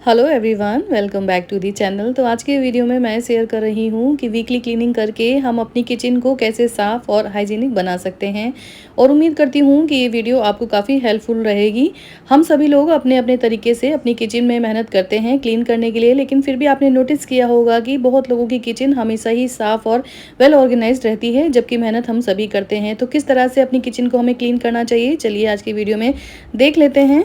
Hello everyone, welcome back to the channel. तो आज के वीडियो में मैं शेयर कर रही हूँ कि वीकली क्लीनिंग करके हम अपनी किचन को कैसे साफ़ और हाइजीनिक बना सकते हैं। और उम्मीद करती हूँ कि ये वीडियो आपको काफ़ी हेल्पफुल रहेगी। हम सभी लोग अपने अपने तरीके से अपनी किचन में मेहनत करते हैं क्लीन करने के लिए, लेकिन फिर भी आपने नोटिस किया होगा कि बहुत लोगों की किचन हमेशा ही साफ़ और वेल ऑर्गेनाइज्ड रहती है, जबकि मेहनत हम सभी करते हैं। तो किस तरह से अपनी किचन को हमें क्लीन करना चाहिए, चलिए आज की वीडियो में देख लेते हैं।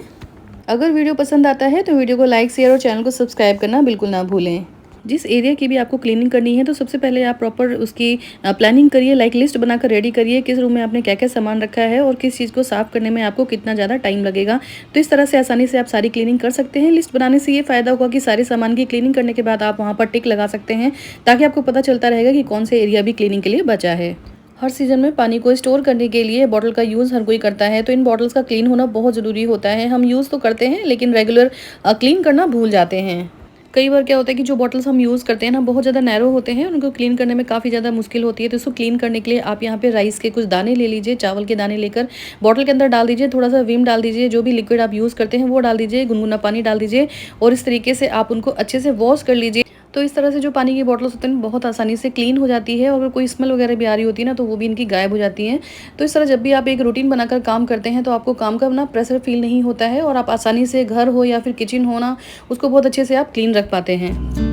अगर वीडियो पसंद आता है तो वीडियो को लाइक, शेयर और चैनल को सब्सक्राइब करना बिल्कुल ना भूलें। जिस एरिया की भी आपको क्लीनिंग करनी है तो सबसे पहले आप प्रॉपर उसकी प्लानिंग करिए, लाइक लिस्ट बनाकर रेडी करिए किस रूम में आपने क्या-क्या सामान रखा है और किस चीज़ को साफ़ करने में आपको कितना ज़्यादा टाइम लगेगा। तो इस तरह से आसानी से आप सारी क्लीनिंग कर सकते हैं। लिस्ट बनाने से ये फ़ायदा होगा कि सारे सामान की क्लीनिंग करने के बाद आप वहाँ पर टिक लगा सकते हैं, ताकि आपको पता चलता रहेगा कि कौन से एरिया भी क्लीनिंग के लिए बचा है। हर सीज़न में पानी को स्टोर करने के लिए बॉटल का यूज़ हर कोई करता है, तो इन बॉटल्स का क्लीन होना बहुत ज़रूरी होता है। हम यूज़ तो करते हैं लेकिन रेगुलर क्लीन करना भूल जाते हैं। कई बार क्या होता है कि जो बॉटल्स हम यूज़ करते हैं ना, बहुत ज़्यादा नैरो होते हैं, उनको क्लीन करने में काफ़ी ज़्यादा मुश्किल होती है। तो इसको क्लीन करने के लिए आप यहाँ पे राइस के कुछ दाने ले लीजिए, चावल के दाने लेकर बॉटल के अंदर डाल दीजिए, थोड़ा-सा विम डाल दीजिए, जो भी लिक्विड आप यूज़ करते हैं वो डाल दीजिए, गुनगुना पानी डाल दीजिए और इस तरीके से आप उनको अच्छे से वॉश कर लीजिए। तो इस तरह से जो पानी की बॉटल्स होते हैं बहुत आसानी से क्लीन हो जाती है, और अगर कोई स्मेल वगैरह भी आ रही होती है ना, तो वो भी इनकी गायब हो जाती हैं। तो इस तरह जब भी आप एक रूटीन बनाकर काम करते हैं तो आपको काम का ना प्रेशर फील नहीं होता है, और आप आसानी से घर हो या फिर किचन हो ना, उसको बहुत अच्छे से आप क्लीन रख पाते हैं।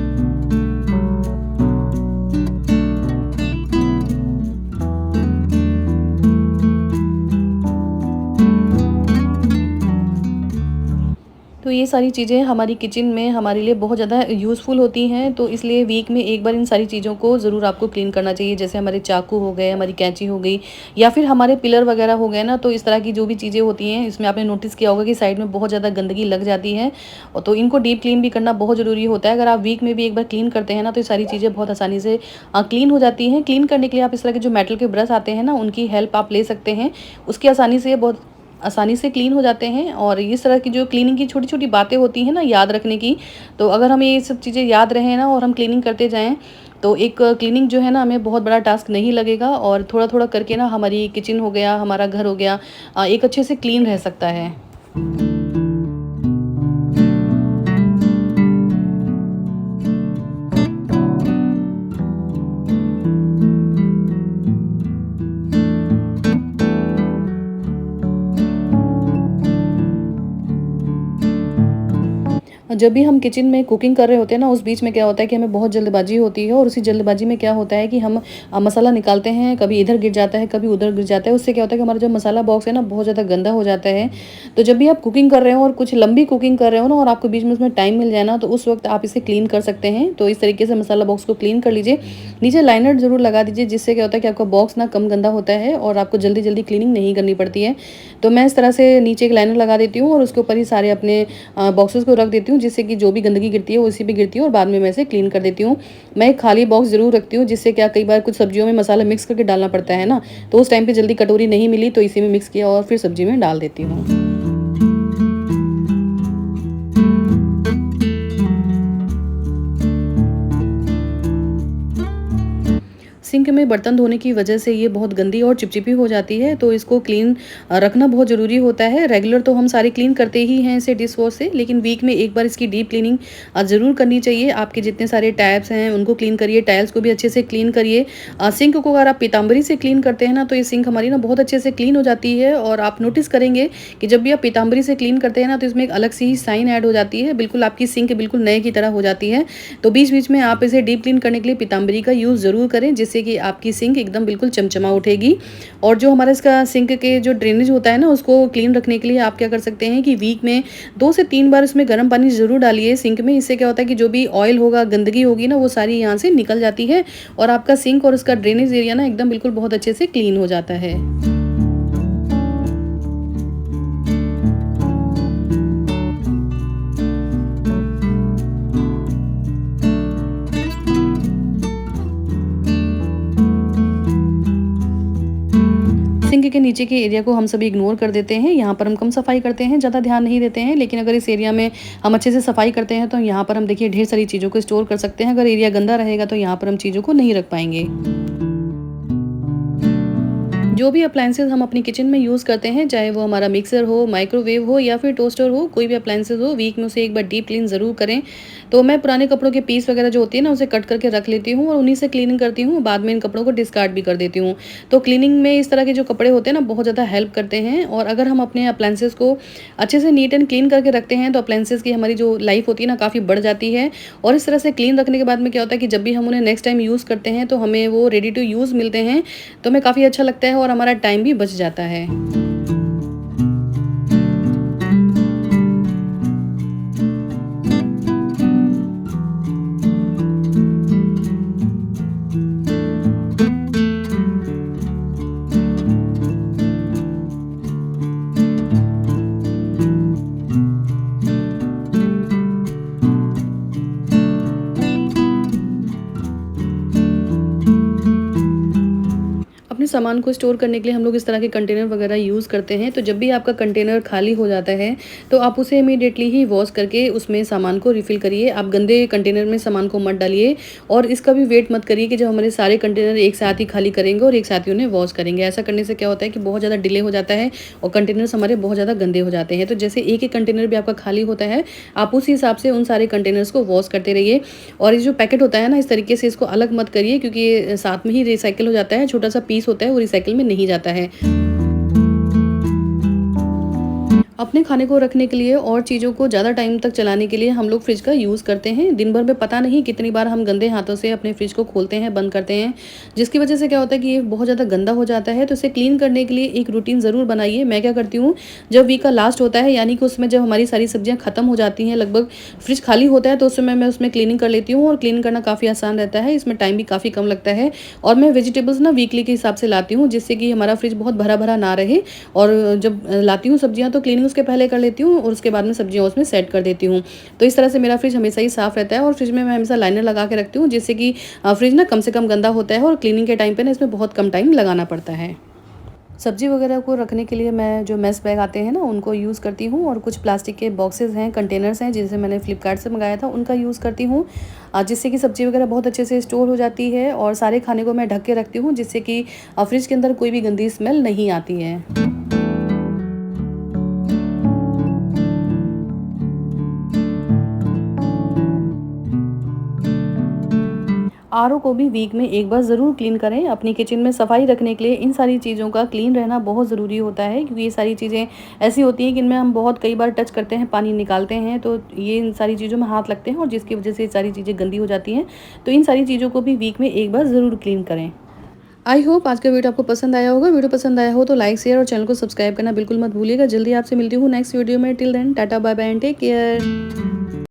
तो ये सारी चीज़ें हमारी किचन में हमारे लिए बहुत ज़्यादा यूज़फुल होती हैं, तो इसलिए वीक में एक बार इन सारी चीज़ों को ज़रूर आपको क्लीन करना चाहिए। जैसे हमारे चाकू हो गए, हमारी कैंची हो गई, या फिर हमारे पिलर वगैरह हो गए ना, तो इस तरह की जो भी चीज़ें होती हैं, इसमें आपने नोटिस किया होगा कि साइड में बहुत ज़्यादा गंदगी लग जाती है, और तो इनको डीप क्लीन भी करना बहुत ज़रूरी होता है। अगर आप वीक में भी एक बार क्लीन करते हैं ना, तो ये सारी चीज़ें बहुत आसानी से क्लीन हो जाती हैं। क्लीन करने के लिए आप इस तरह के जो मेटल के ब्रश आते हैं ना, उनकी हेल्प आप ले सकते हैं। उसकी आसानी से क्लीन हो जाते हैं। और इस तरह की जो क्लीनिंग की छोटी-छोटी बातें होती हैं ना, याद रखने की, तो अगर हमें ये सब चीज़ें याद रहें ना और हम क्लीनिंग करते जाएँ, तो एक क्लीनिंग जो है ना, हमें बहुत बड़ा टास्क नहीं लगेगा, और थोड़ा-थोड़ा करके ना हमारी किचन हो गया, हमारा घर हो गया, एक अच्छे से क्लीन रह सकता है। जब भी हम किचन में कुकिंग कर रहे होते हैं ना, उस बीच में क्या होता है कि हमें बहुत जल्दबाजी होती है, और उसी जल्दबाजी में क्या होता है कि हम मसाला निकालते हैं, कभी इधर गिर जाता है, कभी उधर गिर जाता है। उससे क्या होता है कि हमारा जो मसाला बॉक्स है ना, बहुत ज़्यादा गंदा हो जाता है। तो जब भी आप कुकिंग कर रहे हो और कुछ लंबी कुकिंग कर रहे हो ना, और आपको बीच में उसमें टाइम मिल जाए ना, तो उस वक्त आप इसे क्लीन कर सकते हैं। तो इस तरीके से मसाला बॉक्स को क्लीन कर लीजिए। नीचे लाइनर ज़रूर लगा दीजिए, जिससे क्या होता है कि आपका बॉक्स ना कम गंदा होता है, और आपको जल्दी जल्दी क्लीनिंग नहीं करनी पड़ती है। तो मैं इस तरह से नीचे एक लाइनर लगा देती हूँ, और उसके ऊपर ही सारे अपने बॉक्सेस को रख देती हूँ, जिससे कि जो भी गंदगी गिरती है वो उसी पे गिरती है, और बाद में मैं इसे क्लीन कर देती हूँ। मैं एक खाली बॉक्स ज़रूर रखती हूँ, जिससे क्या, कई बार कुछ सब्जियों में मसाला मिक्स करके डालना पड़ता है ना, तो उस टाइम पे जल्दी कटोरी नहीं मिली, तो इसी में मिक्स किया और फिर सब्जी में डाल देती हूँ। सिंक में बर्तन धोने की वजह से ये बहुत गंदी और चिपचिपी हो जाती है, तो इसको क्लीन रखना बहुत ज़रूरी होता है। रेगुलर तो हम सारे क्लीन करते ही हैं इसे डिश वॉश से, लेकिन वीक में एक बार इसकी डीप क्लीनिंग ज़रूर करनी चाहिए। आपके जितने सारे टैप्स हैं उनको क्लीन करिए, टाइल्स को भी अच्छे से क्लीन करिए। सिंक को अगर आप पीताम्बरी से क्लीन करते हैं ना, तो ये सिंक हमारी ना बहुत अच्छे से क्लीन हो जाती है। और आप नोटिस करेंगे कि जब भी आप पीताम्बरी से क्लीन करते हैं ना, तो इसमें एक अलग सी ही साइन ऐड हो जाती है, बिल्कुल आपकी सिंक बिल्कुल नए की तरह हो जाती है। तो बीच बीच में आप इसे डीप क्लीन करने के लिए पीताम्बरी का यूज़ ज़रूर करें, जिससे कि आपकी सिंक एकदम बिल्कुल चमचमा उठेगी। और जो हमारा इसका सिंक के जो ड्रेनेज होता है ना, उसको क्लीन रखने के लिए आप क्या कर सकते हैं कि वीक में 2 से 3 बार इसमें गर्म पानी ज़रूर डालिए सिंक में। इससे क्या होता है कि जो भी ऑयल होगा, गंदगी होगी ना, वो सारी यहाँ से निकल जाती है, और आपका सिंक और उसका ड्रेनेज एरिया ना एकदम बिल्कुल बहुत अच्छे से क्लीन हो जाता है। सिंक के नीचे के एरिया को हम सभी इग्नोर कर देते हैं। यहाँ पर हम कम सफाई करते हैं, ज़्यादा ध्यान नहीं देते हैं। लेकिन अगर इस एरिया में हम अच्छे से सफाई करते हैं, तो यहाँ पर हम देखिए ढेर सारी चीज़ों को स्टोर कर सकते हैं। अगर एरिया गंदा रहेगा तो यहाँ पर हम चीज़ों को नहीं रख पाएँगे। जो भी अप्लायंसेस हम अपनी किचन में यूज़ करते हैं, चाहे वो हमारा मिक्सर हो, माइक्रोवेव हो या फिर टोस्टर हो, कोई भी अप्लायंसेस हो, वीक में उसे एक बार डीप क्लीन ज़रूर करें। तो मैं पुराने कपड़ों के पीस वगैरह जो होती है ना, उसे कट करके रख लेती हूँ और उन्हीं से क्लीनिंग करती हूँ। बाद में इन कपड़ों को डिस्कार्ड भी कर देती हूँ। तो क्लीनिंग में इस तरह के जो कपड़े होते हैं ना, बहुत ज़्यादा हेल्प करते हैं। और अगर हम अपने अप्लायंसेस को अच्छे से नीट एंड क्लीन करके रखते हैं, तो अप्लायंसेस की हमारी जो लाइफ होती है ना, काफ़ी बढ़ जाती है। और इस तरह से क्लीन रखने के बाद में क्या होता है कि जब भी हम उन्हें नेक्स्ट टाइम यूज़ करते हैं, तो हमें वो रेडी टू यूज़ मिलते हैं। तो हमें काफ़ी अच्छा लगता है और हमारा टाइम भी बच जाता है। अपने सामान को स्टोर करने के लिए हम लोग इस तरह के कंटेनर वगैरह यूज़ करते हैं। तो जब भी आपका कंटेनर खाली हो जाता है, तो आप उसे इमीडिएटली ही वॉश करके उसमें सामान को रिफ़िल करिए। आप गंदे कंटेनर में सामान को मत डालिए और इसका भी वेट मत करिए कि जब हमारे सारे कंटेनर एक साथ ही खाली करेंगे और एक साथ ही उन्हें वॉश करेंगे। ऐसा करने से क्या होता है कि बहुत ज़्यादा डिले हो जाता है और कंटेनर्स हमारे बहुत ज़्यादा गंदे हो जाते हैं। तो जैसे एक-एक कंटेनर भी आपका खाली होता है, आप उसी हिसाब से उन सारे कंटेनर्स को वॉश करते रहिए। और ये जो पैकेट होता है ना, इस तरीके से इसको अलग मत करिए, क्योंकि ये साथ में ही रिसाइकिल हो जाता है। छोटा-सा पीस होता है, वो रिसाइकिल में नहीं जाता है। अपने खाने को रखने के लिए और चीज़ों को ज़्यादा टाइम तक चलाने के लिए हम लोग फ्रिज का यूज़ करते हैं। दिन भर में पता नहीं कितनी बार हम गंदे हाथों से अपने फ्रिज को खोलते हैं, बंद करते हैं, जिसकी वजह से क्या होता है कि ये बहुत ज़्यादा गंदा हो जाता है। तो इसे क्लीन करने के लिए एक रूटीन ज़रूर बनाइए। मैं क्या करती हूँ, जब वीक का लास्ट होता है, यानी कि उसमें जब हमारी सारी सब्जियाँ खत्म हो जाती हैं, लगभग फ्रिज खाली होता है, तो उस समय मैं उसमें क्लीनिंग कर लेती हूँ। और क्लीन करना काफ़ी आसान रहता है, इसमें टाइम भी काफ़ी कम लगता है। और मैं वेजिटेबल्स ना वीकली के हिसाब से लाती हूँ, जिससे कि हमारा फ्रिज बहुत भरा-भरा ना रहे। और जब लाती हूँ सब्जियाँ, तो क्लीनिंग उसके पहले कर लेती हूँ और उसके बाद में सब्जियाँ उसमें सेट कर देती हूँ। तो इस तरह से मेरा फ्रिज हमेशा ही साफ़ रहता है और फ्रिज में मैं हमेशा लाइनर लगा के रखती हूँ, जिससे कि फ्रिज ना कम से कम गंदा होता है और क्लीनिंग के टाइम पे ना इसमें बहुत कम टाइम लगाना पड़ता है। सब्जी वगैरह को रखने के लिए मैं जो मेश बैग आते हैं ना, उनको यूज़ करती हूँ। और कुछ प्लास्टिक के बॉक्सेस हैं, कंटेनर्स हैं, जिसे मैंने फ्लिपकार्ट से मंगाया था, उनका यूज़ करती हूँ। जिससे कि सब्जी वगैरह बहुत अच्छे से स्टोर हो जाती है और सारे खाने को मैं ढक के रखती हूँ, जिससे कि फ्रिज के अंदर कोई भी गंदी स्मेल नहीं आती है। आरओ को भी वीक में एक बार ज़रूर क्लीन करें। अपनी किचन में सफाई रखने के लिए इन सारी चीज़ों का क्लीन रहना बहुत ज़रूरी होता है, क्योंकि ये सारी चीज़ें ऐसी होती हैं कि इनमें हम बहुत कई बार टच करते हैं, पानी निकालते हैं, तो ये इन सारी चीज़ों में हाथ लगते हैं और जिसकी वजह से ये सारी चीज़ें गंदी हो जाती हैं। तो इन सारी चीज़ों को भी वीक में एक बार ज़रूर क्लीन करें। आई होप आज का वीडियो आपको पसंद आया होगा। वीडियो पसंद आया हो तो लाइक, शेयर और चैनल को सब्सक्राइब करना बिल्कुल मत भूलिएगा। जल्दी आपसे मिलती हूँ नेक्स्ट वीडियो में। Till then tata, bye bye and take care.